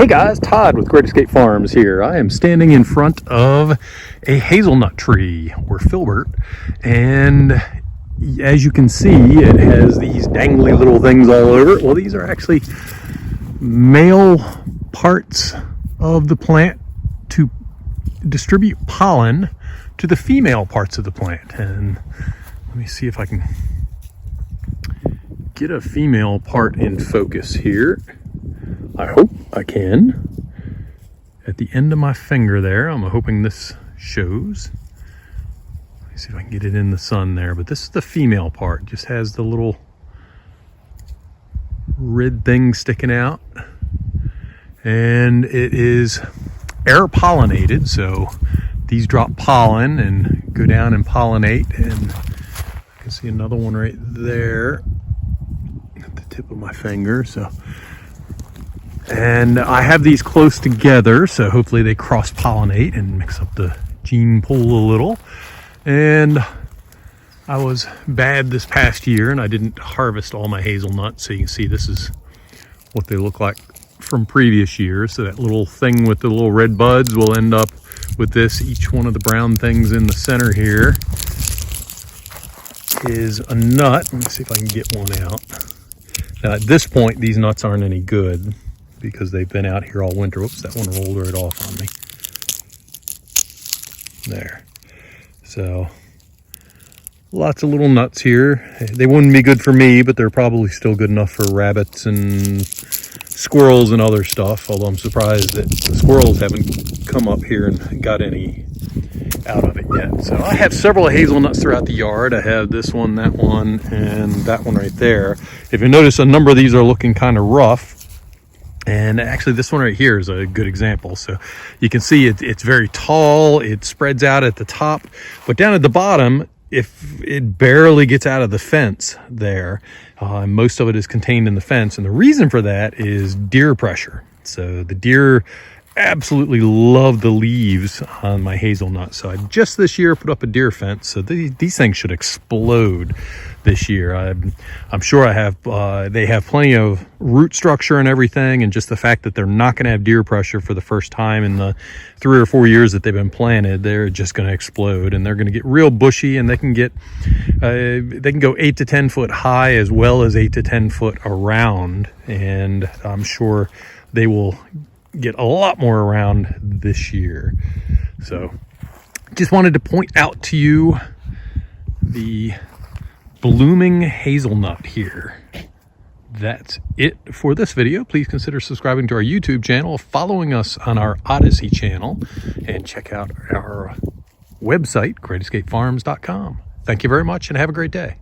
Hey guys, Todd with Great Escape Farms here. I am standing in front of a hazelnut tree, or filbert, and as you can see, it has these dangly little things all over it. Well, these are actually male parts of the plant to distribute pollen to the female parts of the plant. And let me see if I can get a female part in focus here. I hope I can. At the end of my finger there, I'm hoping this shows. Let me see if I can get it in the sun there, but this is the female part. It just has the little red thing sticking out. And it is air pollinated, so these drop pollen and go down and pollinate. And I can see another one right there at the tip of my finger. And I have these close together, so hopefully they cross-pollinate and mix up the gene pool a little. And I was bad this past year, and I didn't harvest all my hazelnuts. So you can see this is what they look like from previous years. So that little thing with the little red buds will end up with this. Each one of the brown things in the center here is a nut. Let me see if I can get one out. Now at this point, these nuts aren't any good, because they've been out here all winter. Whoops, that one rolled right off on me. There. So, lots of little nuts here. They wouldn't be good for me, but they're probably still good enough for rabbits and squirrels and other stuff, although I'm surprised that the squirrels haven't come up here and got any out of it yet. So I have several hazelnuts throughout the yard. I have this one, that one, and that one right there. If you notice, a number of these are looking kind of rough. And actually this one right here is a good example. So you can see it's very tall, it spreads out at the top, but down at the bottom, if it barely gets out of the fence there, most of it is contained in the fence. And the reason for that is deer pressure. So the deer absolutely love the leaves on my hazelnut. So I just this year put up a deer fence. So these things should explode this year. I'm sure they have plenty of root structure and everything, and just the fact that they're not going to have deer pressure for the first time in the 3 or 4 years that they've been planted, they're just going to explode, and they're going to get real bushy, and they can go 8 to 10 foot high as well as 8 to 10 foot around, and I'm sure they will get a lot more around this year. So just wanted to point out to you the blooming hazelnut here. That's it for this video. Please consider subscribing to our YouTube channel, following us on our Odyssey channel, and check out our website, greatescapefarms.com. Thank you very much and have a great day.